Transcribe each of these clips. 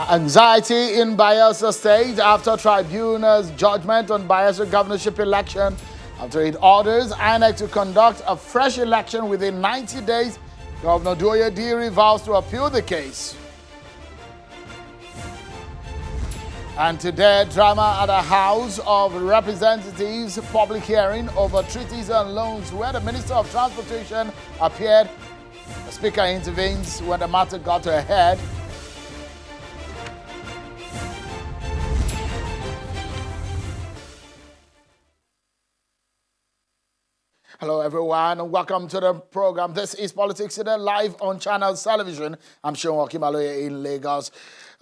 Anxiety in Bayelsa State after tribunal's judgment on Bayelsa governorship election. After it orders INEC to conduct a fresh election within 90 days, Governor Doye Diri vows to appeal the case. And today, drama at the House of Representatives public hearing over treaties and loans where the Minister of Transportation appeared. The Speaker intervenes when the matter got to a head. Hello, everyone, and welcome to the program. This is Politics Today, live on Channels Television. I'm Sean Wakimaloye in Lagos.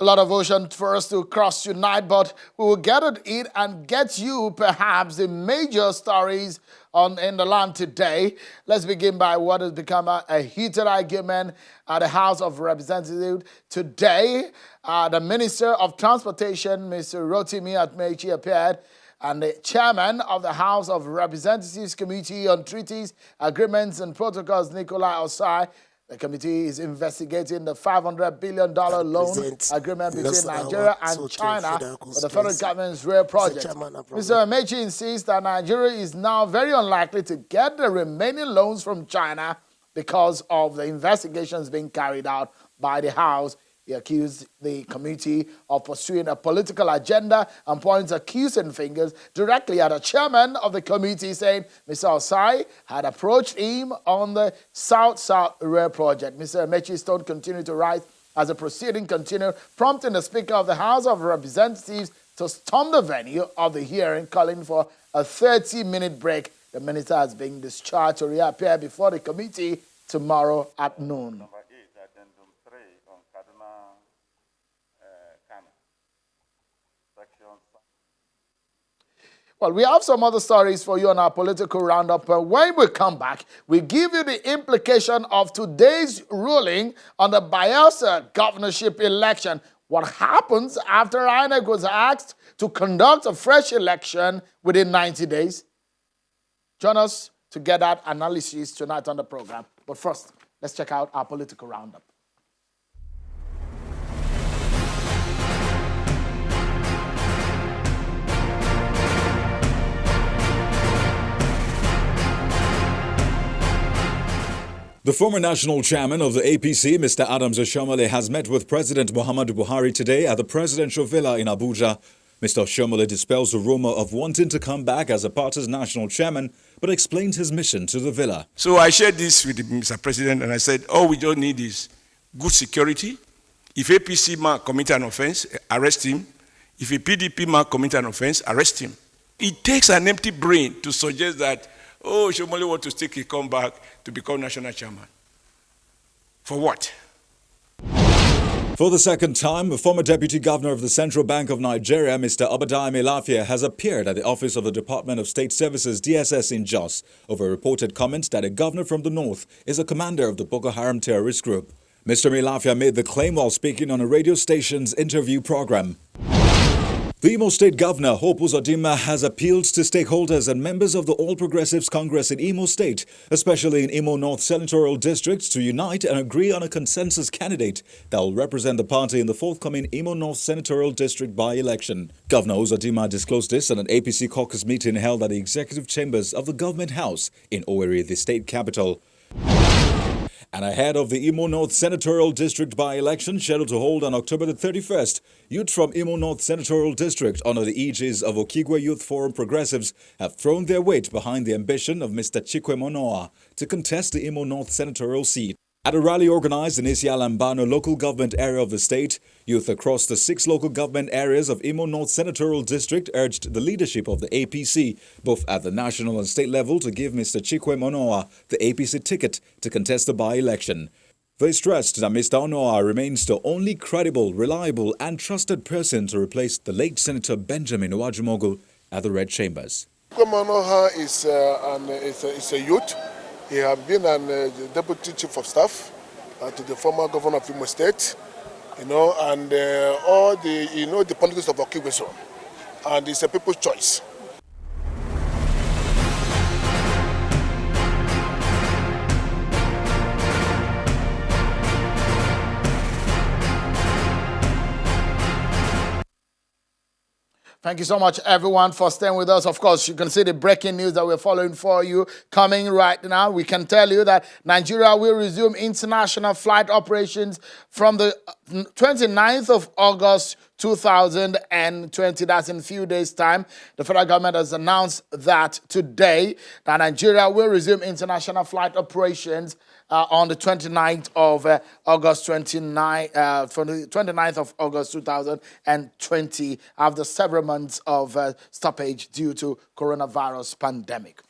A lot of ocean for us to cross tonight, but we will get at it and get you perhaps the major stories in the land today. Let's begin by what has become a heated argument at the House of Representatives. Today, the Minister of Transportation, Mr. Rotimi Amaechi, appeared, and the chairman of the House of Representatives Committee on Treaties, Agreements and Protocols, Nikolai Osai. The committee is investigating the $500 billion loan agreement between Nigeria and China for the federal government's rail project. Mr. Amaechi insists that Nigeria is now very unlikely to get the remaining loans from China because of the investigations being carried out by the House. He accused the committee of pursuing a political agenda and points accusing fingers directly at the chairman of the committee, saying Mr. Osai had approached him on the South-South Rail project. Mr. Amaechi's tone continued to rise as the proceeding continued, prompting the Speaker of the House of Representatives to storm the venue of the hearing, calling for a 30-minute break. The minister has been discharged to reappear before the committee tomorrow at noon. Well, we have some other stories for you on our political roundup. When we come back, we give you the implication of today's ruling on the Bayelsa governorship election. What happens after INEC was asked to conduct a fresh election within 90 days? Join us to get that analysis tonight on the program. But first, let's check out our political roundup. The former national chairman of the APC, Mr. Adams Oshiomhole, has met with President Muhammadu Buhari today at the presidential villa in Abuja. Mr. Oshiomhole dispels the rumor of wanting to come back as the party's national chairman, but explained his mission to the villa. So I shared this with Mr. President, and I said, all we don't need is good security. If APC man commit an offense, arrest him. If a PDP man commit an offense, arrest him. It takes an empty brain to suggest that Oshiomhole wants to take a comeback to become national chairman. For what? For the second time, the former deputy governor of the Central Bank of Nigeria, Mr. Obadiah Melafia, has appeared at the office of the Department of State Services, DSS, in Jos, over reported comments that a governor from the north is a commander of the Boko Haram terrorist group. Mr. Melafia made the claim while speaking on a radio station's interview program. The Imo State Governor, Hope Uzodinma, has appealed to stakeholders and members of the All Progressives Congress in Imo State, especially in Imo North Senatorial District, to unite and agree on a consensus candidate that will represent the party in the forthcoming Imo North Senatorial District by-election. Governor Uzodinma disclosed this at an APC caucus meeting held at the executive chambers of the Government House in Owerri, the state capital. And ahead of the Imo North Senatorial District by-election scheduled to hold on October the 31st, youth from Imo North Senatorial District under the aegis of Okigwe Youth Forum Progressives have thrown their weight behind the ambition of Mr. Chikwe Monoa to contest the Imo North Senatorial seat. At a rally organized in Isialambano local government area of the state, youth across the 6 local government areas of Imo North Senatorial District urged the leadership of the APC, both at the national and state level, to give Mr. Chikwe Monoa the APC ticket to contest the by-election. They stressed that Mr. Onoa remains the only credible, reliable and trusted person to replace the late Senator Benjamin Uwajumogu at the Red Chambers. Chikwe Monoa is a youth. He has been a deputy chief of staff to the former governor of Imo State, and all the the politics of Okigwe zone, and it's a people's choice. Thank you so much, everyone, for staying with us. Of course, you can see the breaking news that we're following for you coming right now. We can tell you that Nigeria will resume international flight operations from the 29th of August 2020. That's in a few days' time. The federal government has announced that today that Nigeria will resume international flight operations on the 29th of August 29, from the 29th of August 2020, after several months of stoppage due to coronavirus pandemic.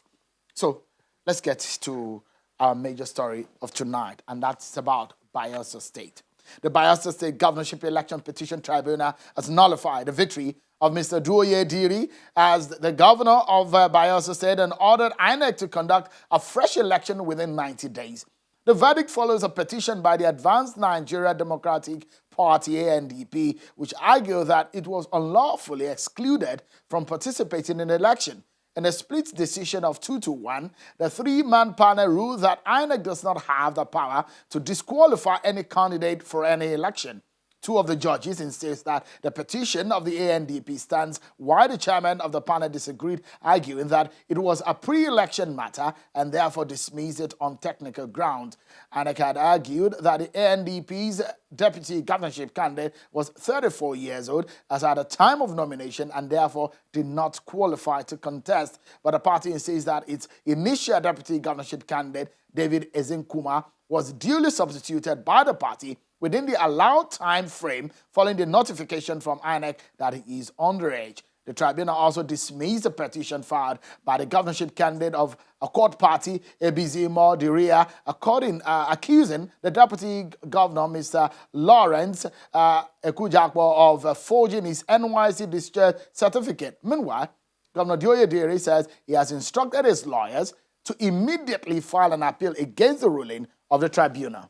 So let's get to our major story of tonight, and that's about Bayelsa State. The Bayelsa State Governorship Election Petition Tribunal has nullified the victory of Mr. Duoye Diri as the governor of Bayelsa State and ordered INEC to conduct a fresh election within 90 days. The verdict follows a petition by the Advanced Nigeria Democratic Party, ANDP, which argued that it was unlawfully excluded from participating in the election. In a split decision of 2-1, the three-man panel ruled that INEC does not have the power to disqualify any candidate for any election. Two of the judges insist that the petition of the ANDP stands, while the chairman of the panel disagreed, arguing that it was a pre-election matter and therefore dismissed it on technical grounds. INEC had argued that the ANDP's deputy governorship candidate was 34 years old as at the time of nomination and therefore did not qualify to contest. But the party insists that its initial deputy governorship candidate, David Ezenkuma, was duly substituted by the party within the allowed time frame following the notification from INEC that he is underage. The tribunal also dismissed the petition filed by the governorship candidate of a court party, Ebizimo Diria, accusing the deputy governor, Mr. Lawrence Ekujakbo, of forging his NYC discharge certificate. Meanwhile, Governor Duoye Diri says he has instructed his lawyers to immediately file an appeal against the ruling of the tribunal.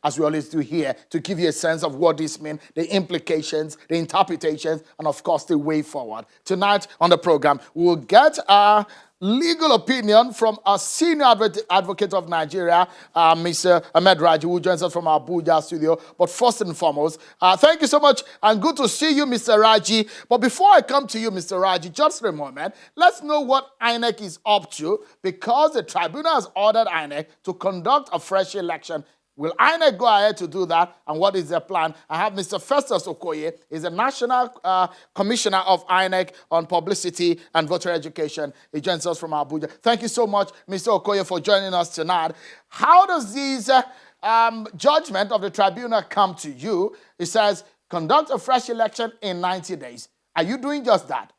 As we always do here, to give you a sense of what this means, the implications, the interpretations, and of course, the way forward. Tonight on the program, we will get a legal opinion from a senior advocate of Nigeria, Mr. Ahmed Raji, who joins us from our Abuja studio. But first and foremost, thank you so much, and good to see you, Mr. Raji. But before I come to you, Mr. Raji, just for a moment, let's know what INEC is up to, because the tribunal has ordered INEC to conduct a fresh election. Will INEC go ahead to do that, and what is their plan? I have Mr. Festus Okoye, he's the National Commissioner of INEC on Publicity and Voter Education. He joins us from Abuja. Thank you so much, Mr. Okoye, for joining us tonight. How does this judgment of the tribunal come to you? It says, conduct a fresh election in 90 days. Are you doing just that?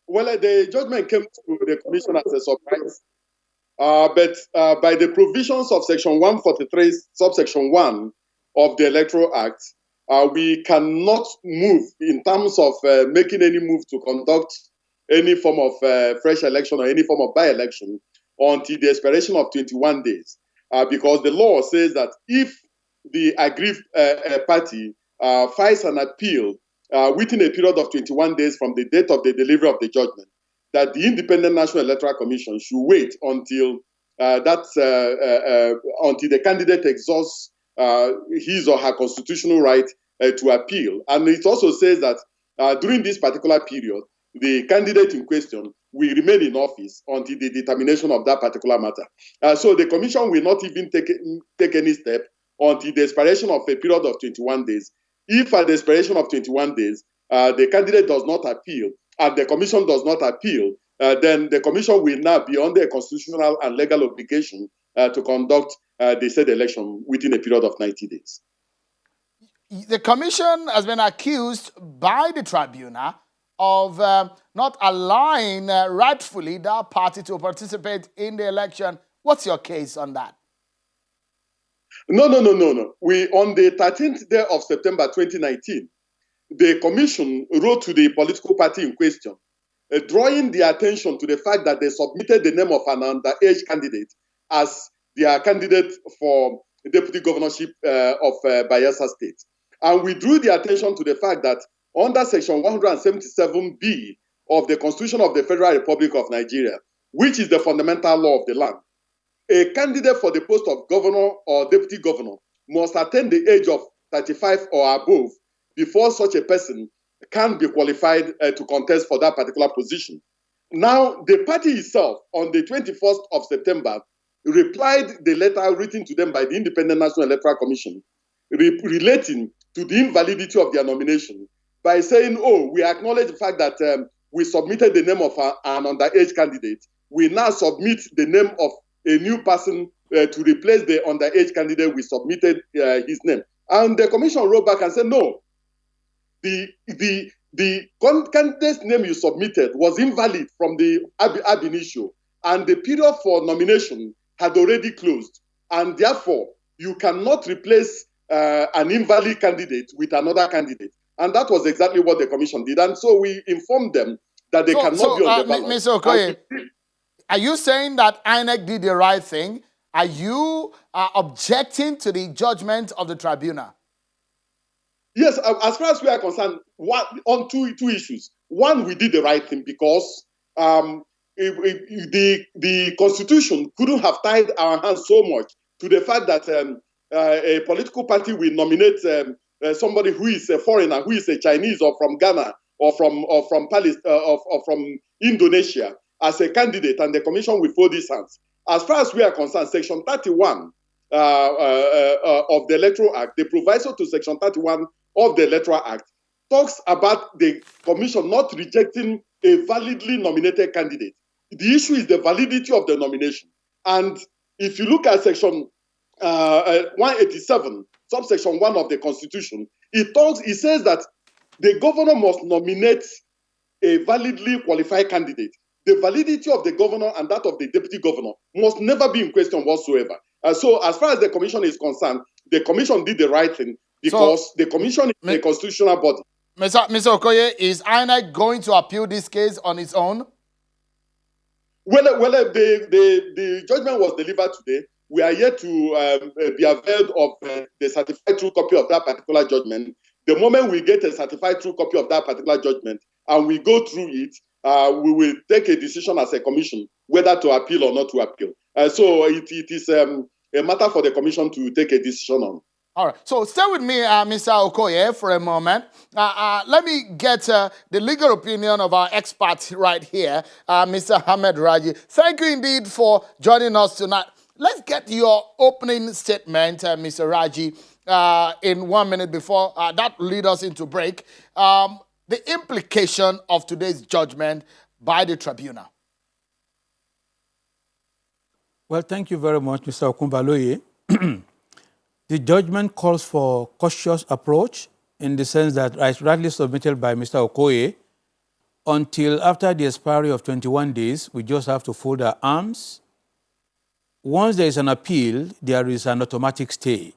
Well, the judgment came to the commission as a surprise. But by the provisions of Section 143, subsection 1 of the Electoral Act, we cannot move in terms of making any move to conduct any form of fresh election or any form of by-election until the expiration of 21 days. Because the law says that if the aggrieved party files an appeal within a period of 21 days from the date of the delivery of the judgment, that the Independent National Electoral Commission should wait until until the candidate exhausts his or her constitutional right to appeal. And it also says that during this particular period, the candidate in question will remain in office until the determination of that particular matter. So the commission will not even take any step until the expiration of a period of 21 days. If at the expiration of 21 days, the candidate does not appeal, and the commission does not appeal, then the commission will now be under a constitutional and legal obligation to conduct the said election within a period of 90 days. The commission has been accused by the tribunal of not allowing rightfully that party to participate in the election. What's your case on that? No. We, on the 13th day of September 2019, the commission wrote to the political party in question, drawing the attention to the fact that they submitted the name of an underage candidate as their candidate for the deputy governorship of Bayelsa State. And we drew the attention to the fact that under Section 177B of the Constitution of the Federal Republic of Nigeria, which is the fundamental law of the land, a candidate for the post of governor or deputy governor must attain the age of 35 or above before such a person can be qualified to contest for that particular position. Now, the party itself, on the 21st of September, replied the letter written to them by the Independent National Electoral Commission relating to the invalidity of their nomination by saying, oh, we acknowledge the fact that we submitted the name of an underage candidate. We now submit the name of a new person to replace the underage candidate. We submitted his name. And the commission wrote back and said, no, the candidate's name you submitted was invalid from the ab initio, and the period for nomination had already closed. And therefore, you cannot replace an invalid candidate with another candidate. And that was exactly what the commission did. And so we informed them that they cannot be on the ballot. Mr. Okoye, are you saying that INEC did the right thing? Are you objecting to the judgment of the tribunal? Yes, as far as we are concerned, on two issues. One, we did the right thing because the Constitution couldn't have tied our hands so much to the fact that a political party will nominate somebody who is a foreigner, who is a Chinese or from Ghana or from Indonesia as a candidate, and the commission will fold its hands. As far as we are concerned, Section 31 of the Electoral Act, the proviso to Section 31 of the Electoral Act, talks about the commission not rejecting a validly nominated candidate. The issue is the validity of the nomination. And if you look at Section 187, subsection 1 of the Constitution, it says that the governor must nominate a validly qualified candidate. The validity of the governor and that of the deputy governor must never be in question whatsoever. So as far as the commission is concerned, the commission did the right thing because the commission is a constitutional body. Mr. Okoye, is INEC going to appeal this case on its own? Well, the judgment was delivered today. We are yet to be availed of the certified true copy of that particular judgment. The moment we get a certified true copy of that particular judgment and we go through it, we will take a decision as a commission whether to appeal or not to appeal. So it is a matter for the commission to take a decision on. All right. So stay with me, Mr. Okoye, for a moment. Let me get the legal opinion of our expert right here, Mr. Ahmed Raji. Thank you indeed for joining us tonight. Let's get your opening statement, Mr. Raji, in 1 minute before that lead us into break. The implication of today's judgment by the tribunal. Well, thank you very much, Mr. Okumbaloye. The judgment calls for cautious approach in the sense that, as rightly submitted by Mr. Okoye, until after the expiry of 21 days, we just have to fold our arms. Once there is an appeal, there is an automatic stay,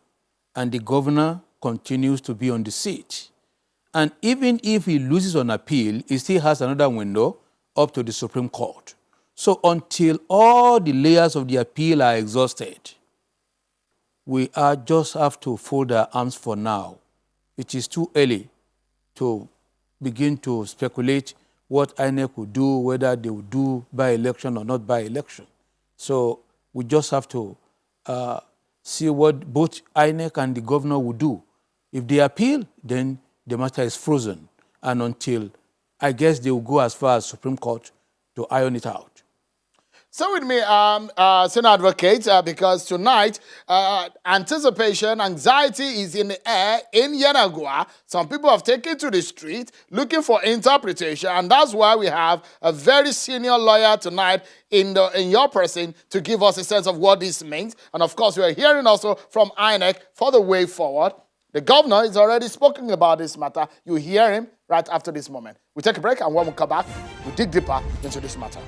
and the governor continues to be on the seat. And even if he loses on appeal, he still has another window up to the Supreme Court. So until all the layers of the appeal are exhausted, we just have to fold our arms for now. It is too early to begin to speculate what INEC would do, whether they would do by-election or not by-election. So we just have to see what both INEC and the governor will do. If they appeal, then the matter is frozen. And until, I guess, they will go as far as Supreme Court to iron it out. So with me, Senior Advocate, because tonight, anticipation, anxiety is in the air in Yenagoa. Some people have taken to the street looking for interpretation, and that's why we have a very senior lawyer tonight in your person to give us a sense of what this means. And of course, we are hearing also from INEC for the way forward. The governor is already spoken about this matter. You hear him right after this moment. We take a break, and when we come back, we dig deeper into this matter.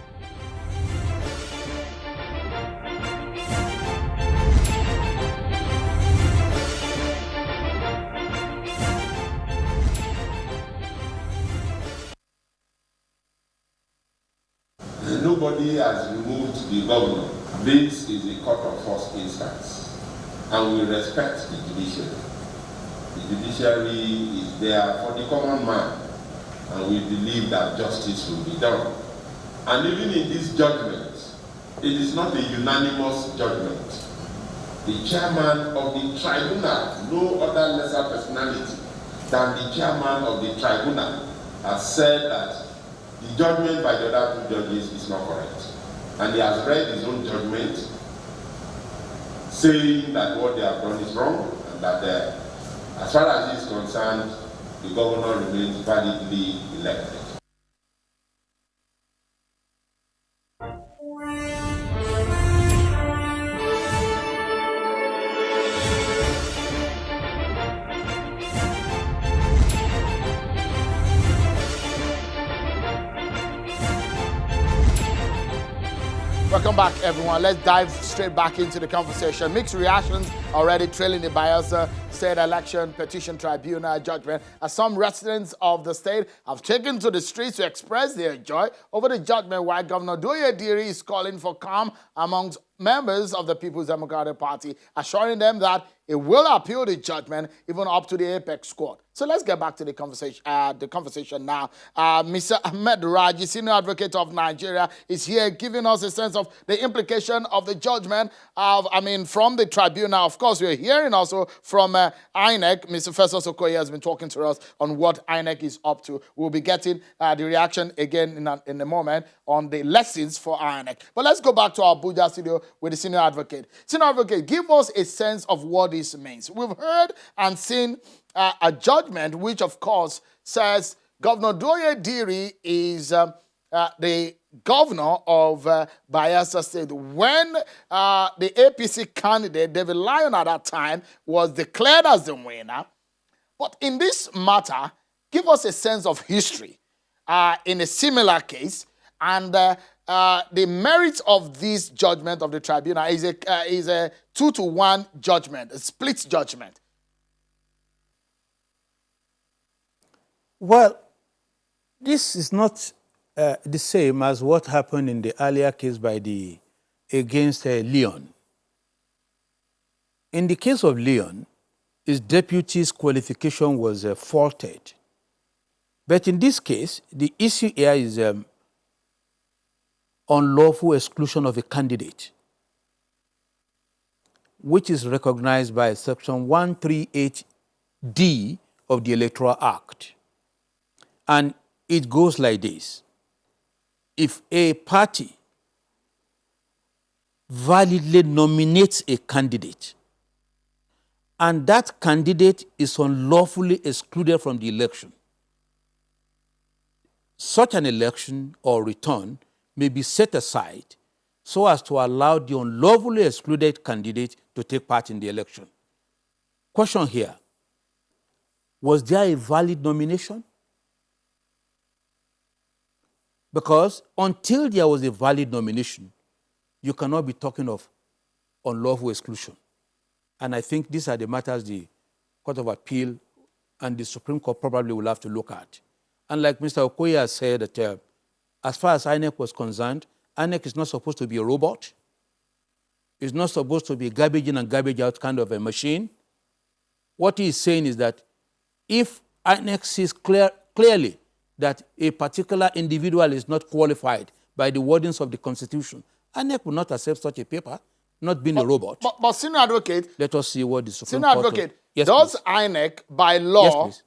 Nobody has removed the governor. This is a court of first instance, and we respect the judiciary. The judiciary is there for the common man, and we believe that justice will be done. And even in this judgment, it is not a unanimous judgment. the chairman of the tribunal, no other lesser personality than the chairman of the tribunal, has said that the judgment by the other two judges is not correct. And he has read his own judgment, saying that what they have done is wrong, and that as far as he is concerned, the governor remains validly elected. Welcome back, everyone. Let's dive straight back into the conversation. Mixed reactions already trailing the Bayelsa State Election Petition Tribunal judgment, as some residents of the state have taken to the streets to express their joy over the judgment, while Governor Doye is calling for calm amongst members of the People's Democratic Party, assuring them that it will appeal the judgment even up to the apex court. So let's get back to the conversation now. Mr. Ahmed Raji, senior advocate of Nigeria, is here giving us a sense of the implication of the judgment from the tribunal. Of course, we're hearing also from INEC. Mr. Festus Okoye has been talking to us on what INEC is up to. We'll be getting the reaction again in a moment on the lessons for INEC. But let's go back to our Abuja studio with the senior advocate. Senior advocate, give us a sense of what this means. We've heard and seen a judgment which, of course, says Governor Doye is the governor of Bayelsa State. When the APC candidate, David Lyon, at that time, was declared as the winner. But in this matter, give us a sense of history in a similar case, and the merit of this judgment of the tribunal is a 2-to-1 judgment, a split judgment. Well, this is not the same as what happened in the earlier case against Leon. In the case of Leon, his deputy's qualification was faulted. But in this case, the issue here is unlawful exclusion of a candidate, which is recognized by Section 138D of the Electoral Act. And it goes like this. If a party validly nominates a candidate and that candidate is unlawfully excluded from the election, such an election or return may be set aside so as to allow the unlawfully excluded candidate to take part in the election. Question here, was there a valid nomination? Because until there was a valid nomination, you cannot be talking of unlawful exclusion. And I think these are the matters the Court of Appeal and the Supreme Court probably will have to look at. And like Mr. Okoye has said, that as far as INEC was concerned, INEC is not supposed to be a robot. It's not supposed to be a garbage in and garbage out kind of a machine. What he is saying is that if INEC sees clearly that a particular individual is not qualified by the wordings of the Constitution, INEC will not accept such a paper, not being a robot. But senior advocate, let us see what the Supreme Senior Court... advocate, Yes, does please. INEC by law... Yes, please.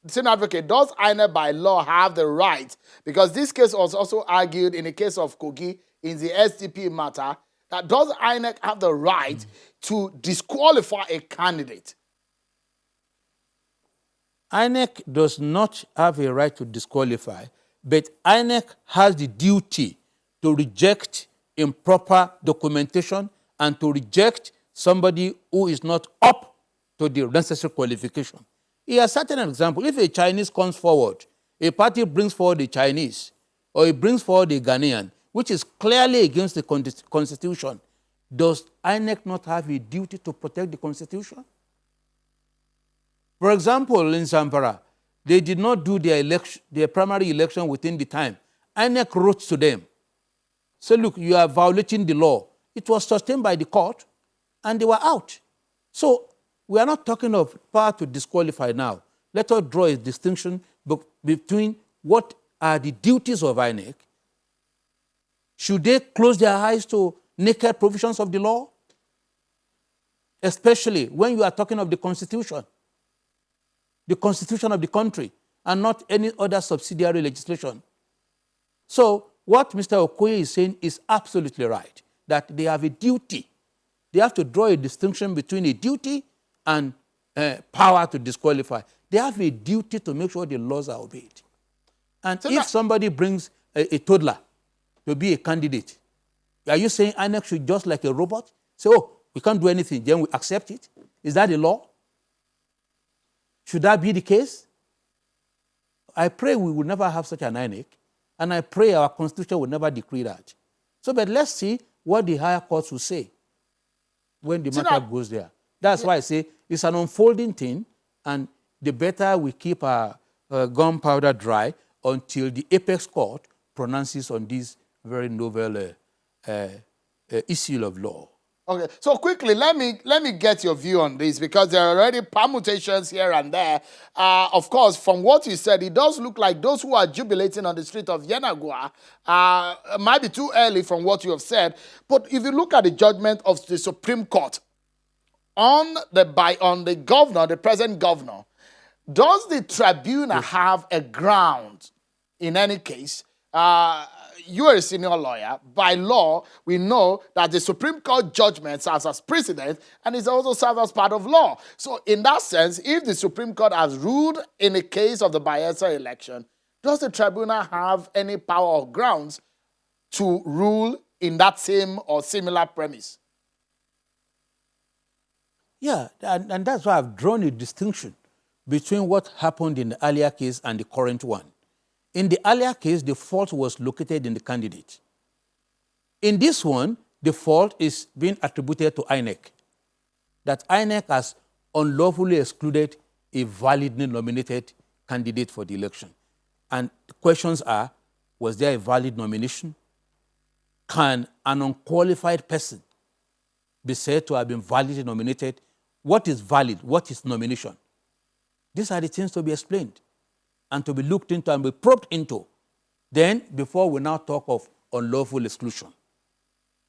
Senior advocate, does INEC by law have the right, because this case was also argued in the case of Kogi in the SDP matter, that does INEC have the right to disqualify a candidate? INEC does not have a right to disqualify, but INEC has the duty to reject improper documentation and to reject somebody who is not up to the necessary qualification. He has certain example. If a Chinese comes forward, a party brings forward a Chinese, or he brings forward a Ghanaian, which is clearly against the Constitution, does INEC not have a duty to protect the Constitution? For example, in Zamfara, they did not do their primary election within the time. INEC wrote to them, say, look, you are violating the law. It was sustained by the court, and they were out. So we are not talking of power to disqualify now. Let us draw a distinction between what are the duties of INEC. Should they close their eyes to naked provisions of the law? especially when you are talking of the Constitution of the country, and not any other subsidiary legislation. So what Mr. Okoye is saying is absolutely right, that they have a duty. They have to draw a distinction between a duty and power to disqualify. They have a duty to make sure the laws are obeyed. And so if somebody brings a toddler to be a candidate, are you saying INEC should just like a robot say, oh, we can't do anything, then we accept it? Is that the law? Should that be the case? I pray we will never have such an INEC, and I pray our Constitution will never decree that. So, but let's see what the higher courts will say when the matter goes there. That's why I say it's an unfolding thing, and the better we keep our gunpowder dry until the apex court pronounces on this very novel issue of law. Okay, so quickly, let me get your view on this, because there are already permutations here and there. Of course, from what you said, it does look like those who are jubilating on the street of Yenagoa might be too early from what you have said. But if you look at the judgment of the Supreme Court on the governor, the present governor, does the tribunal have a ground in any case? You are a senior lawyer. By law, we know that the Supreme Court judgment serves as precedent and is also served as part of law. So in that sense, if the Supreme Court has ruled in the case of the Bayelsa election, does the tribunal have any power or grounds to rule in that same or similar premise? Yeah, and that's why I've drawn a distinction between what happened in the earlier case and the current one. In the earlier case, the fault was located in the candidate. In this one, the fault is being attributed to INEC, that INEC has unlawfully excluded a validly nominated candidate for the election. And the questions are, was there a valid nomination? Can an unqualified person be said to have been validly nominated? What is valid? What is nomination? These are the things to be explained and to be looked into and be probed into. Then, before we now talk of unlawful exclusion.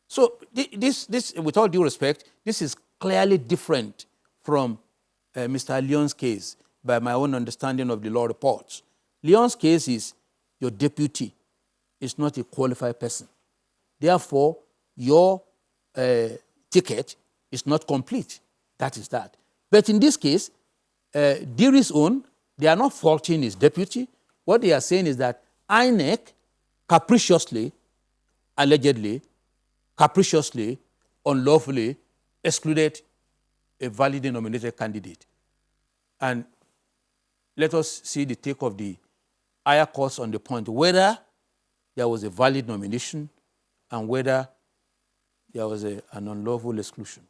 So this, with all due respect, this is clearly different from Mr. Leon's case by my own understanding of the law reports. Leon's case is your deputy is not a qualified person. Therefore, your ticket is not complete. That is that. But in this case, Diri's own, they are not faulting his deputy. What they are saying is that INEC capriciously, allegedly, unlawfully excluded a validly nominated candidate. And let us see the take of the higher courts on the point whether there was a valid nomination and whether there was an unlawful exclusion.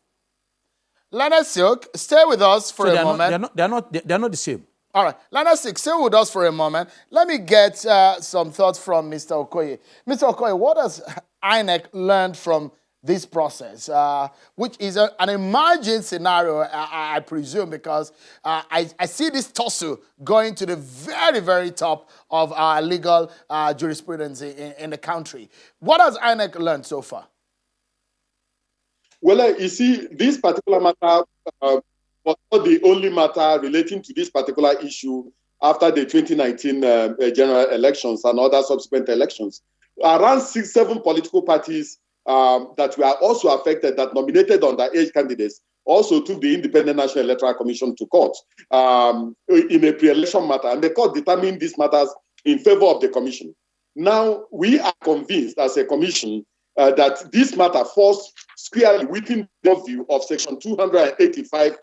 Leonard Silk, stay with us for a moment. They're not the same. All right, Leonard Silk, stay with us for a moment. Let me get some thoughts from Mr. Okoye. Mr. Okoye, what has INEC learned from this process, which is an emerging scenario, I presume, because I see this tussle going to the very, very top of our legal jurisprudence in the country. What has INEC learned so far? Well, you see, this particular matter was not the only matter relating to this particular issue after the 2019 general elections and other subsequent elections. Around 6-7 political parties that were also affected, that nominated underage candidates, also took the Independent National Electoral Commission to court in a pre-election matter, and the court determined these matters in favor of the commission. Now, we are convinced as a commission that this matter falls squarely within the view of Section 285,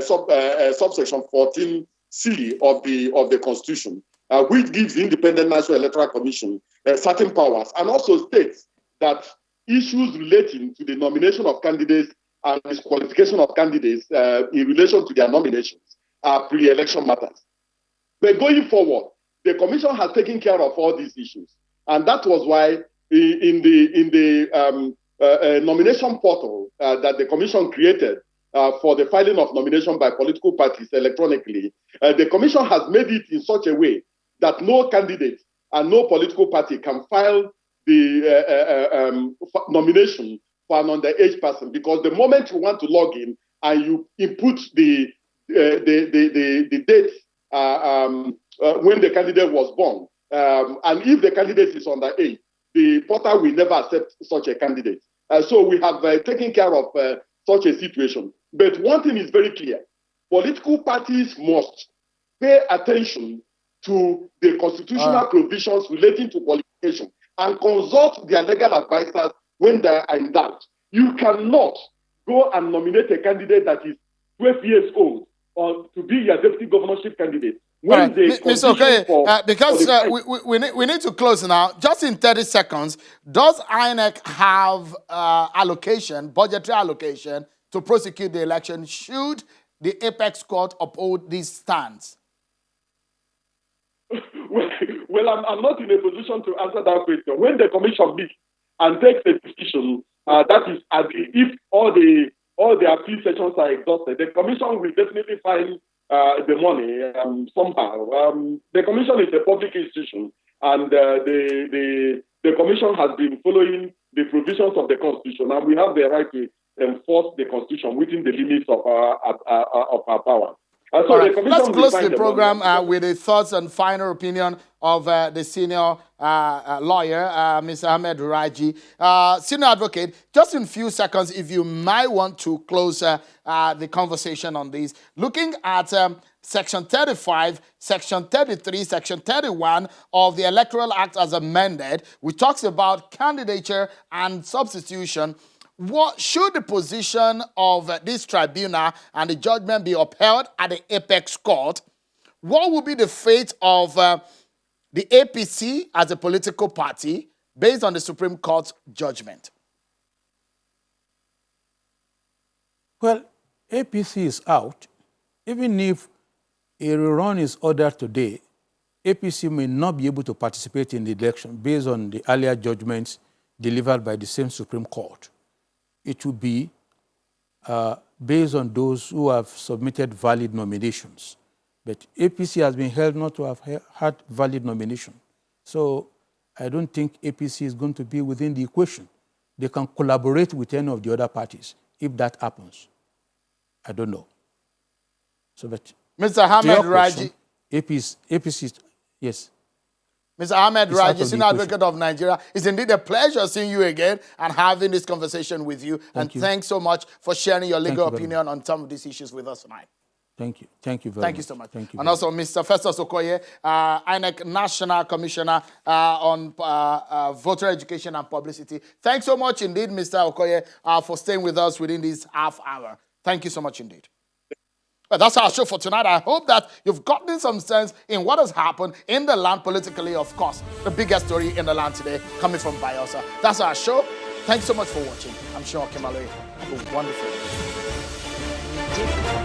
subsection 14C of the Constitution, which gives the Independent National Electoral Commission certain powers, and also states that issues relating to the nomination of candidates and disqualification of candidates in relation to their nominations are pre-election matters. But going forward, the Commission has taken care of all these issues, and that was why in the nomination portal that the Commission created for the filing of nomination by political parties electronically, the Commission has made it in such a way that no candidate and no political party can file the nomination for an underage person, because the moment you want to log in and you input the date when the candidate was born, and if the candidate is underage, the portal will never accept such a candidate. So we have taken care of such a situation. But one thing is very clear: political parties must pay attention to the constitutional provisions relating to qualification and consult their legal advisors when they are in doubt. You cannot go and nominate a candidate that is 12 years old or to be your deputy governorship candidate. When Mr. Okoye, because we need to close now. Just in 30 seconds, does INEC have budgetary allocation to prosecute the election should the apex court uphold these stands? Well, I'm not in a position to answer that question. When the commission meets and takes a decision, that is, if all the appeal sessions are exhausted, the commission will definitely find the money somehow. The commission is a public institution, and the commission has been following the provisions of the Constitution, and we have the right to enforce the Constitution within the limits of our power. So let's close the program with the thoughts and final opinion of the senior lawyer, Mr. Ahmed Raji. Senior advocate, just in a few seconds, if you might want to close the conversation on this. Looking at Section 35, Section 33, Section 31 of the Electoral Act as amended, which talks about candidature and substitution. What should the position of this tribunal and the judgment be upheld at the apex court? What will be the fate of the APC as a political party based on the Supreme Court's judgment? Well, APC is out. Even if a rerun is ordered today, APC may not be able to participate in the election based on the earlier judgments delivered by the same Supreme Court. It will be based on those who have submitted valid nominations. But APC has been held not to have had valid nomination. So I don't think APC is going to be within the equation. They can collaborate with any of the other parties if that happens. I don't know. So, but Mr. Ahmed Raji. APC, yes. Mr. Ahmed Raji, Senior Advocate of Nigeria, it's indeed a pleasure seeing you again and having this conversation with you. Thanks so much for sharing your legal opinion on some of these issues with us tonight. Thank you. Thank you very much. Thank you so much. Thank you. And also Mr. Festus Okoye, INEC National Commissioner on Voter Education and Publicity. Thanks so much indeed, Mr. Okoye, for staying with us within this half hour. Thank you so much indeed. Well, that's our show for tonight. I hope that you've gotten some sense in what has happened in the land politically, of course. The biggest story in the land today coming from Bayelsa. That's our show. Thanks so much for watching. I'm Sean Kimalo. Have a wonderful day.